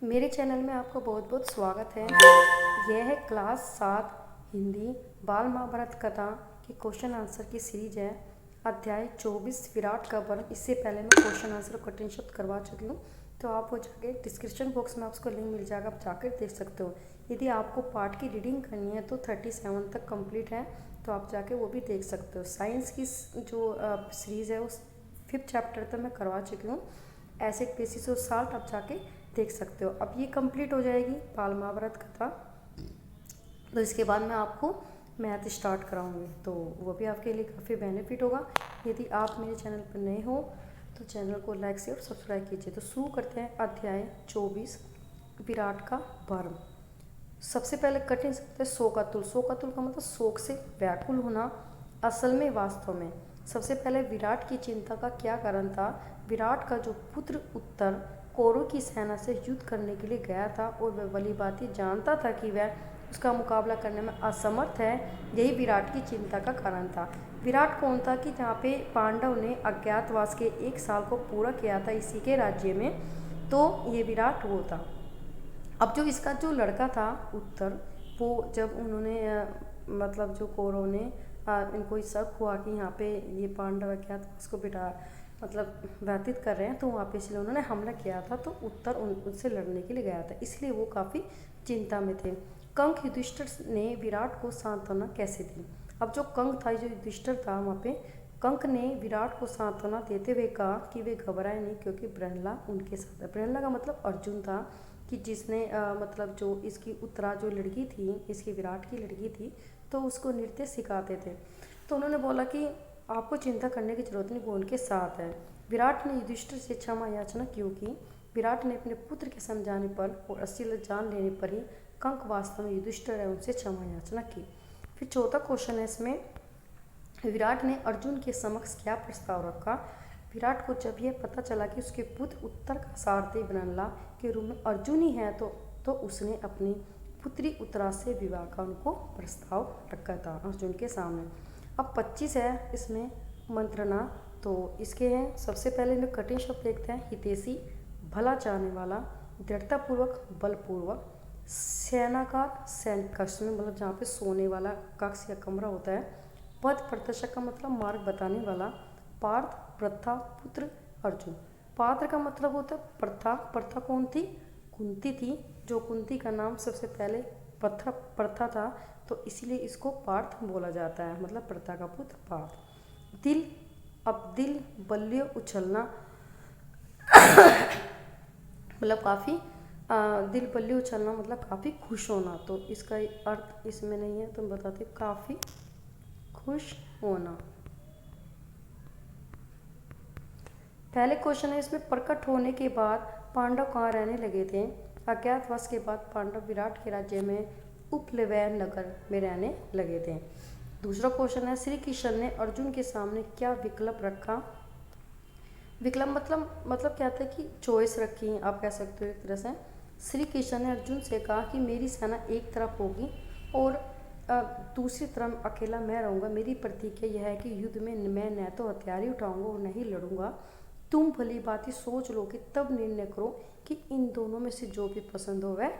मेरे चैनल में आपका बहुत बहुत स्वागत है। यह है क्लास 7 हिंदी बाल महाभारत कथा की क्वेश्चन आंसर की सीरीज है। अध्याय 24 विराट का वर्ण। इससे पहले मैं क्वेश्चन आंसर कठिन शब्द करवा चुकी हूँ, तो आप वो जाके डिस्क्रिप्शन बॉक्स में आपको लिंक मिल जाएगा, आप जाकर देख सकते हो। यदि आपको पार्ट की रीडिंग करनी है तो 37 तक कंप्लीट है, तो आप जाके वो भी देख सकते हो। साइंस की जो सीरीज़ है उस 5th चैप्टर तक मैं करवा चुकी हूँ। एसिड बेसिस और साल्ट आप जाके देख सकते हो। अब ये कंप्लीट हो जाएगी बाल महाभारत कथा, तो इसके बाद मैं आपको मैथ स्टार्ट कराऊंगी, तो वो भी आपके लिए काफ़ी बेनिफिट होगा। यदि आप मेरे चैनल पर नए हो तो चैनल को लाइक से और सब्सक्राइब कीजिए। तो शुरू करते हैं अध्याय 24 विराट का वर्ण। सबसे पहले कठिन शब्द है शोकातुल। शोकातुल का मतलब शोक से व्याकुल होना। असल में वास्तव में सबसे पहले विराट की चिंता का क्या कारण था। विराट का जो पुत्र उत्तर कौरव की सेना से युद्ध करने के लिए गया था और वह भली भांति जानता था कि वह उसका मुकाबला करने में असमर्थ है, यही विराट की चिंता का कारण था। विराट कौन था कि जहाँ पे पांडव ने अज्ञातवास के 1 साल को पूरा किया था इसी के राज्य में, तो ये विराट वो था। अब जो इसका जो लड़का था उत्तर, वो जब उन्होंने मतलब जो कौरव ने इनको शक हुआ कि यहाँ पे ये पांडव क्या था उसको बिठा मतलब व्यतीत कर रहे हैं, तो वहाँ पे इसलिए उन्होंने हमला किया था। तो उत्तर उनसे लड़ने के लिए गया था, इसलिए वो काफ़ी चिंता में थे। कंक युधिष्ठिर ने विराट को सांत्वना कैसे दी। अब जो कंक था, जो युधिष्ठिर था, वहाँ पे कंक ने विराट को सांत्वना देते हुए कहा कि वे घबराए नहीं, क्योंकि प्रहला उनके साथ है। प्रहला का मतलब अर्जुन था, कि जिसने मतलब जो इसकी उत्तरा जो लड़की थी, इसकी विराट की लड़की थी, तो उसको नृत्य सिखाते थे। तो उन्होंने बोला कि आपको चिंता करने की जरूरत नहीं, वो उनके साथ है। विराट ने युधिष्ठिर से क्षमा याचना क्यों की। विराट ने अपने पुत्र के समझाने पर और असील जान लेने पर ही कंक वास्तव में युधिष्ठिर है उनसे क्षमा याचना की। फिर चौथा क्वेश्चन है इसमें, विराट ने अर्जुन के समक्ष क्या प्रस्ताव रखा। विराट को जब यह पता चला कि उसके पुत्र उत्तर का सारथी बनला के रूप में अर्जुन ही है, तो उसने अपनी पुत्री उत्तरा से विवाह का उनको प्रस्ताव रखा था अर्जुन के सामने। अब 25 है इसमें मंत्रणा, तो इसके हैं सबसे पहले में कठिन शब्द देखते हैं। हितैषी भला चाहने वाला, दृढ़तापूर्वक बलपूर्वक, शयनाकार शयन कक्ष में मतलब जहाँ पे सोने वाला कक्ष या कमरा होता है। पद प्रदर्शक का मतलब मार्ग बताने वाला। पार्थ प्रथा पुत्र अर्जुन। पात्र का मतलब होता है प्रथा। प्रथा कौन थी, कुंती थी, जो कुंती का नाम सबसे पहले प्रथा था, तो इसीलिए इसको पार्थ बोला जाता है, मतलब प्रथा का पुत्र पार्थ। दिल, अब दिल बल्य उछलना मतलब काफ़ी दिल बल्ले उछलना मतलब काफ़ी खुश होना, तो इसका अर्थ इसमें नहीं है, तो हम बताते काफ़ी खुश होना। पहले क्वेश्चन है इसमें, प्रकट होने के बाद पांडव कहाँ रहने लगे थे। अज्ञातवास के बाद पांडव विराट के राज्य में उपलव्य नगर में रहने लगे थे। दूसरा क्वेश्चन है, श्री कृष्ण ने अर्जुन के सामने क्या विकल्प रखा। विकल्प मतलब क्या था कि चॉइस रखी, आप कह सकते हो एक तरह से। श्री कृष्ण ने अर्जुन से कहा कि मेरी सेना एक तरफ होगी और दूसरी तरफ अकेला मैं रहूँगा। मेरी प्रतिज्ञा यह है कि युद्ध में मैं न तो हथियार ही उठाऊंगा और नहीं लड़ूंगा। तुम भली बात सोच लो कि तब निर्णय करो कि इन दोनों में से जो भी पसंद हो वह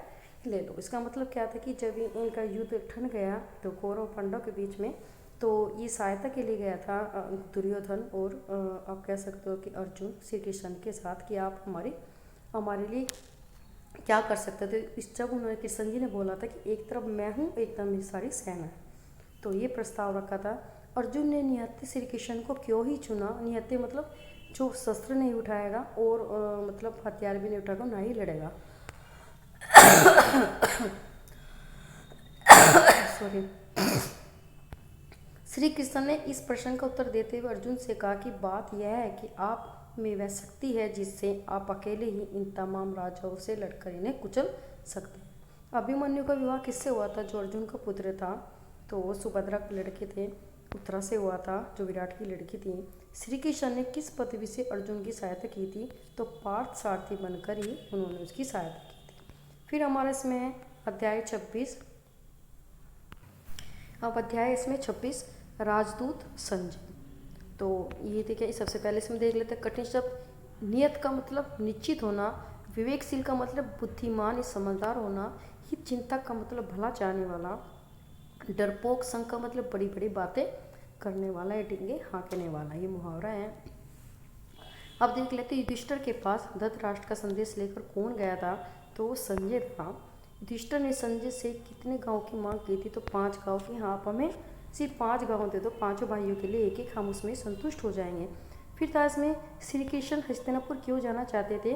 ले लो। इसका मतलब क्या था कि जब इनका युद्ध ठन गया तो कौरव पांडव के बीच में, तो ये सहायता के लिए गया था दुर्योधन और आप कह सकते हो कि अर्जुन श्री कृष्ण के साथ, कि आप हमारे लिए क्या कर सकते थे। इस जब उन्होंने कृष्ण जी ने बोला था कि एक तरफ मैं हूँ, एक तरफ मेरी सारी सेना है, तो ये प्रस्ताव रखा था। अर्जुन ने निहत्थे श्री कृष्ण को क्यों ही चुना। निहत्थे मतलब जो शस्त्र नहीं उठाएगा और मतलब हथियार भी नहीं उठाएगा, ना ही लड़ेगा सॉरी। श्री कृष्ण ने इस प्रश्न का उत्तर देते हुए अर्जुन से कहा कि बात यह है कि आप में वह शक्ति है जिससे आप अकेले ही इन तमाम राजाओं से लड़कर इन्हें कुचल सकते हैं। अभिमन्यु का विवाह किससे हुआ था, जो अर्जुन का पुत्र था, तो वो सुभद्रा के लड़के थे, उत्तरा से हुआ था जो विराट की लड़की थी। श्री कृष्ण ने किस पदवी से अर्जुन की सहायता की थी, तो पार्थ सारथी बनकर ही उन्होंने उसकी सहायता की थी। फिर हमारे इसमें है अध्याय 26। अब अध्याय इसमें 26 राजदूत संजय। तो ये देखिए, सबसे पहले इसमें देख लेते हैं कठिन शब्द। नियत का मतलब निश्चित होना, विवेकशील का मतलब बुद्धिमान या समझदार होना। हित चिंतक का मतलब भला चाहने वाला। डरपोक संग का मतलब बड़ी बड़ी बातें करने वाला या डिंगे हाँकने वाला। ये मुहावरा है। अब देख लेते हैं युधिष्ठिर के पास धृतराष्ट्र का संदेश लेकर कौन गया था, तो वो संजय था। युधिष्ठिर ने संजय से कितने गांव की मांग की थी, तो 5 गांव की। हाँ, आप हमें सिर्फ 5 गांव दे दो, पांचों भाइयों के लिए एक एक, हम उसमें संतुष्ट हो जाएंगे। फिर था इसमें श्री कृष्ण हस्तिनापुर क्यों जाना चाहते थे,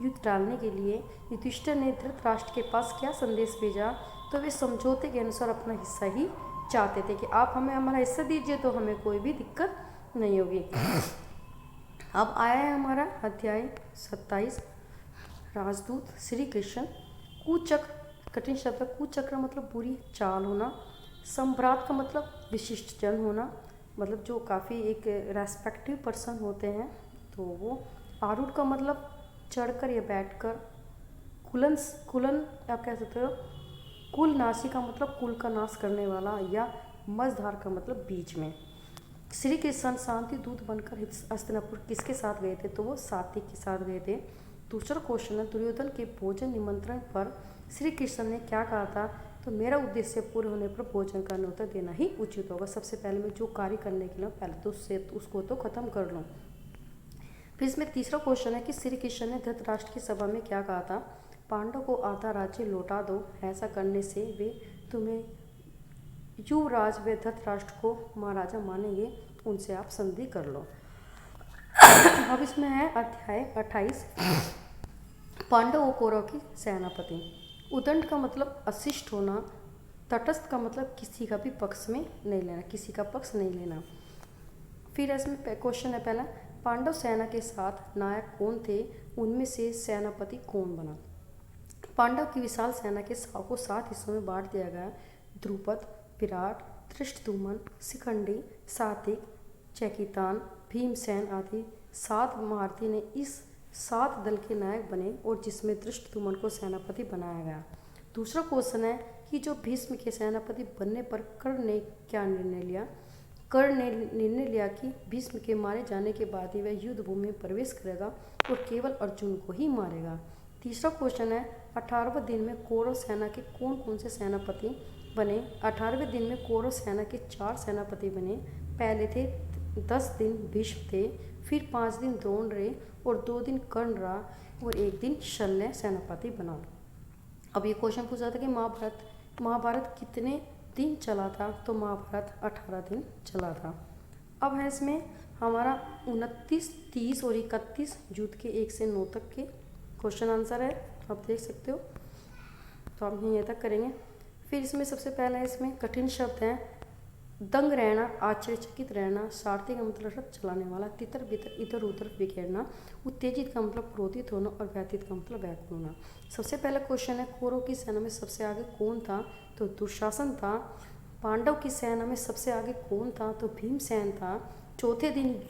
युद्ध टालने के लिए। युधिष्ठिर ने धृतराष्ट्र के पास क्या संदेश भेजा, तो वे समझौते के अनुसार अपना हिस्सा ही चाहते थे कि आप हमें हमारा हिस्सा दीजिए तो हमें कोई भी दिक्कत नहीं होगी। अब आया है हमारा अध्याय 27, राजदूत श्री कृष्ण। कुचक्र, कठिन शब्द है। कुचक्र मतलब बुरी चाल होना। सम्भ्रात का मतलब विशिष्ट जन होना, मतलब जो काफ़ी एक रेस्पेक्टिव पर्सन होते हैं, तो वो। आरूढ़ का मतलब चढ़कर या बैठकर। कुलन, कुलन आप कह सकते हो। कुल नाशी का मतलब कुल का नाश करने वाला, या मझधार का मतलब बीच में। श्री कृष्ण शांति दूत बनकर हस्तिनापुर किसके साथ गए थे, तो वो सात्विक के साथ गए थे। दूसरा क्वेश्चन है, दुर्योधन के भोजन निमंत्रण पर श्री कृष्ण ने क्या कहा था, तो मेरा उद्देश्य पूरे होने पर भोजन का न्योता देना ही उचित होगा। सबसे पहले मैं जो कार्य करने के लिए पहले तो उसको तो खत्म कर लूँ। फिर इसमें तीसरा क्वेश्चन है कि श्री कृष्ण ने धृतराष्ट्र की सभा में क्या कहा था, पांडव को आधा राज्य लौटा दो, ऐसा करने से वे तुम्हें युवराज व धृतराष्ट्र को महाराजा मानेंगे, उनसे आप संधि कर लो। अब इसमें है अध्याय 28, पांडव और कौरव की सेनापति। उदंड का मतलब अशिष्ट होना। तटस्थ का मतलब किसी का भी पक्ष में नहीं लेना, किसी का पक्ष नहीं लेना। फिर इसमें क्वेश्चन है पहला, पांडव सेना के साथ नायक कौन थे, उनमें से सेनापति कौन बना। पांडव की विशाल सेना के को 7 हिस्सों में बांट दिया गया। द्रुपद, विराट, धृष्टद्युम्न, शिखंडी, सात्विक, चैकितान, भीमसेन आदि 7 महारथी ने इस 7 दल के नायक बने, और जिसमें धृष्टद्युम्न को सेनापति बनाया गया। दूसरा क्वेश्चन है कि जो भीष्म के सेनापति बनने पर कर्ण ने क्या निर्णय लिया। कर्ण ने निर्णय लिया कि भीष्म के मारे जाने के बाद ही वह युद्ध भूमि में प्रवेश करेगा और केवल अर्जुन को ही मारेगा। तीसरा क्वेश्चन है, 18वें दिन में कौरव सेना के कौन कौन से सेनापति बने। 18वें दिन में कौरव सेना के 4 सेनापति बने। पहले थे 10 दिन भीष्म थे, फिर 5 दिन द्रोण रहे, और 2 दिन कर्ण रहा, और 1 दिन शल्य सेनापति बना। अब ये क्वेश्चन पूछा था कि महाभारत कितने दिन चला था, तो महाभारत 18 दिन चला था। अब है इसमें हमारा 29, 30 और 31 युद्ध के 1 से 9 तक के क्वेश्चन आंसर है, आप देख सकते हो। तो हम यहीं तक करेंगे। फिर इसमें सबसे पहला है, इसमें कठिन शब्द हैं। दंग रहना, आश्चर्यचकित रहना। सारथी का मतलब रथ चलाने वाला। तितर बितर, इधर उधर बिखेरना। उत्तेजित का मतलब क्रोधित होना, और व्यथित का मतलब व्याकुल होना। सबसे पहला क्वेश्चन है, कौरव की सेना में सबसे आगे कौन था, तो दुशासन था। पांडव की सेना में सबसे आगे कौन था, तो भीमसेन था। चौथे दिन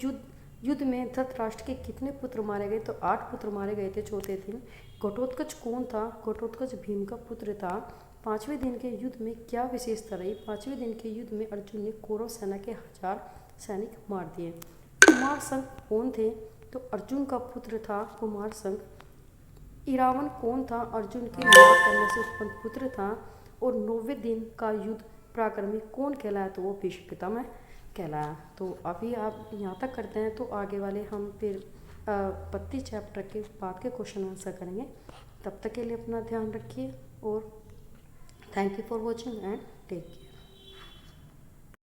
युद्ध में धृतराष्ट्र के कितने पुत्र मारे गए, तो 8 पुत्र मारे गए थे चौथे दिन। घटोत्कच कौन था, घटोत्कच भीम का पुत्र था। 5वें दिन के युद्ध में क्या विशेषता रही। 5वें दिन के युद्ध में अर्जुन ने कौरव सेना के 1000 सैनिक मार दिए। कुमार संघ कौन थे, तो अर्जुन का पुत्र था कुमार संघ। इरावन कौन था, अर्जुन के विवाह करने से उत्पन्न पुत्र था। और 9वें दिन का युद्ध पराक्रमी कौन कहलाया, तो वो भीष्म पितामह कहलाया। तो अभी आप यहाँ तक करते हैं, तो आगे वाले हम फिर 32 चैप्टर के बाद के क्वेश्चन आंसर करेंगे। तब तक के लिए अपना ध्यान रखिए, और thank you for watching and take care.